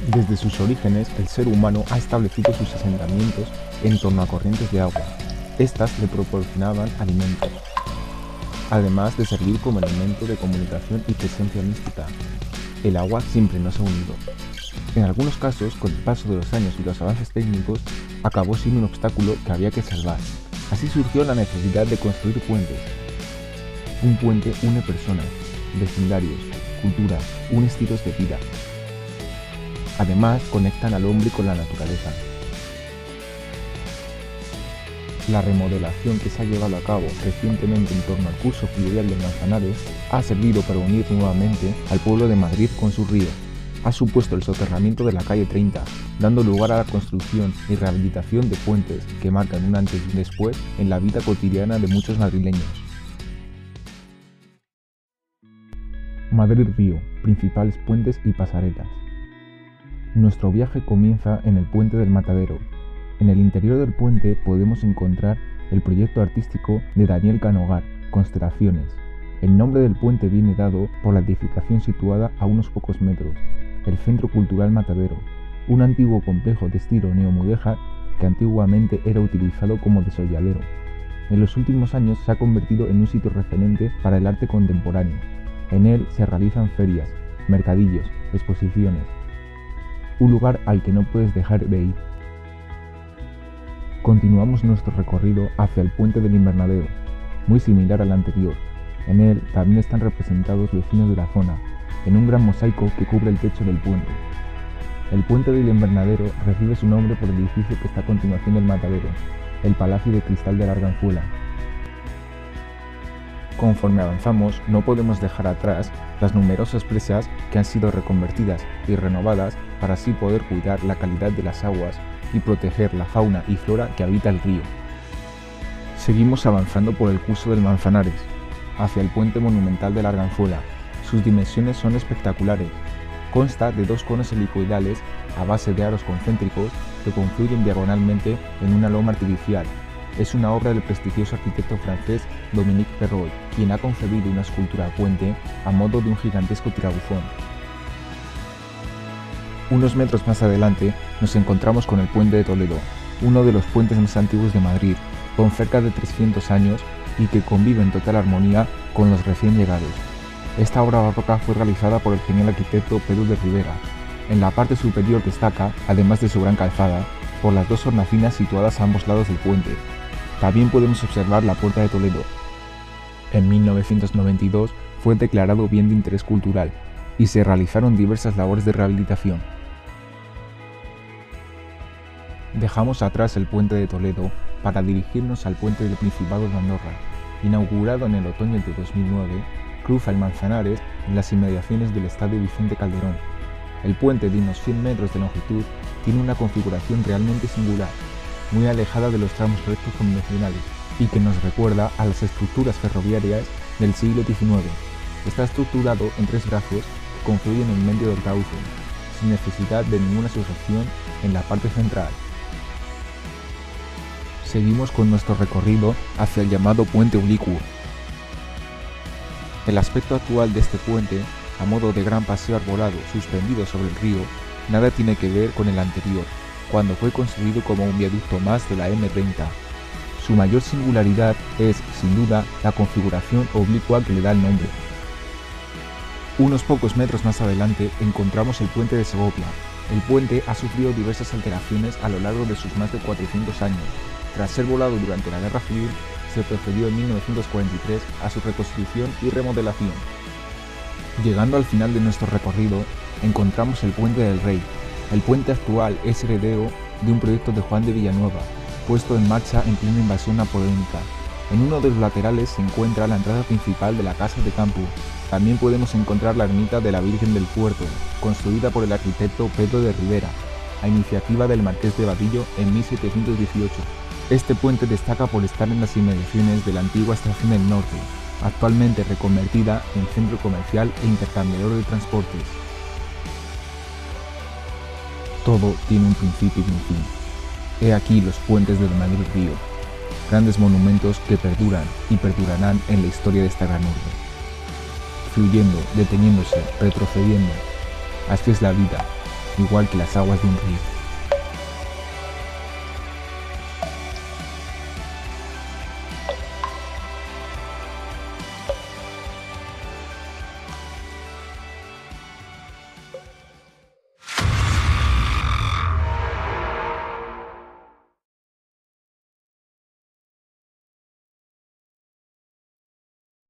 Desde sus orígenes, el ser humano ha establecido sus asentamientos en torno a corrientes de agua. Estas le proporcionaban alimentos, además de servir como elemento de comunicación y presencia mística. El agua siempre nos ha unido. En algunos casos, con el paso de los años y los avances técnicos, acabó siendo un obstáculo que había que salvar. Así surgió la necesidad de construir puentes. Un puente une personas, vecindarios, culturas, une estilos de vida. Además, conectan al hombre con la naturaleza. La remodelación que se ha llevado a cabo recientemente en torno al curso fluvial de Manzanares ha servido para unir nuevamente al pueblo de Madrid con su río. Ha supuesto el soterramiento de la calle 30, dando lugar a la construcción y rehabilitación de puentes que marcan un antes y un después en la vida cotidiana de muchos madrileños. Madrid-Río, principales puentes y pasarelas. Nuestro viaje comienza en el Puente del Matadero. En el interior del puente podemos encontrar el proyecto artístico de Daniel Canogar, Constelaciones. El nombre del puente viene dado por la edificación situada a unos pocos metros, el Centro Cultural Matadero, un antiguo complejo de estilo neomudéjar que antiguamente era utilizado como desolladero. En los últimos años se ha convertido en un sitio referente para el arte contemporáneo. En él se realizan ferias, mercadillos, exposiciones. Un lugar al que no puedes dejar de ir. Continuamos nuestro recorrido hacia el Puente del Invernadero, muy similar al anterior. En él también están representados vecinos de la zona, en un gran mosaico que cubre el techo del puente. El Puente del Invernadero recibe su nombre por el edificio que está a continuación del matadero, el Palacio de Cristal de la Arganzuela. Conforme avanzamos, no podemos dejar atrás las numerosas presas que han sido reconvertidas y renovadas para así poder cuidar la calidad de las aguas y proteger la fauna y flora que habita el río. Seguimos avanzando por el curso del Manzanares, hacia el puente monumental de la Arganzuela. Sus dimensiones son espectaculares. Consta de dos conos helicoidales a base de aros concéntricos que confluyen diagonalmente en una loma artificial. Es una obra del prestigioso arquitecto francés Dominique Perrault, quien ha concebido una escultura puente a modo de un gigantesco tirabuzón. Unos metros más adelante nos encontramos con el Puente de Toledo, uno de los puentes más antiguos de Madrid, con cerca de 300 años y que convive en total armonía con los recién llegados. Esta obra barroca fue realizada por el genial arquitecto Pedro de Rivera. En la parte superior destaca, además de su gran calzada, por las dos hornacinas situadas a ambos lados del puente. También podemos observar la Puerta de Toledo. En 1992 fue declarado bien de interés cultural y se realizaron diversas labores de rehabilitación. Dejamos atrás el Puente de Toledo para dirigirnos al Puente del Principado de Andorra. Inaugurado en el otoño de 2009, cruza el Manzanares en las inmediaciones del Estadio Vicente Calderón. El puente, de unos 100 metros de longitud, tiene una configuración realmente singular, muy alejada de los tramos rectos convencionales y que nos recuerda a las estructuras ferroviarias del siglo XIX. Está estructurado en 3 brazos que confluyen en medio del cauce, sin necesidad de ninguna sujeción en la parte central. Seguimos con nuestro recorrido hacia el llamado Puente Oblicuo. El aspecto actual de este puente, a modo de gran paseo arbolado suspendido sobre el río, nada tiene que ver con el anterior, cuando fue construido como un viaducto más de la M30. Su mayor singularidad es, sin duda, la configuración oblicua que le da el nombre. Unos pocos metros más adelante encontramos el Puente de Segovia. El puente ha sufrido diversas alteraciones a lo largo de sus más de 400 años. Tras ser volado durante la Guerra Civil, se procedió en 1943 a su reconstrucción y remodelación. Llegando al final de nuestro recorrido, encontramos el Puente del Rey. El puente actual es heredero de un proyecto de Juan de Villanueva, puesto en marcha en plena invasión napoleónica. En uno de los laterales se encuentra la entrada principal de la Casa de Campo. También podemos encontrar la ermita de la Virgen del Puerto, construida por el arquitecto Pedro de Rivera, a iniciativa del Marqués de Vadillo en 1718. Este puente destaca por estar en las inmediaciones de la antigua Estación del Norte, actualmente reconvertida en centro comercial e intercambiador de transportes. Todo tiene un principio y un fin. He aquí los puentes del Madrid-Río, grandes monumentos que perduran y perdurarán en la historia de esta gran urbe. Fluyendo, deteniéndose, retrocediendo. Así es la vida, igual que las aguas de un río.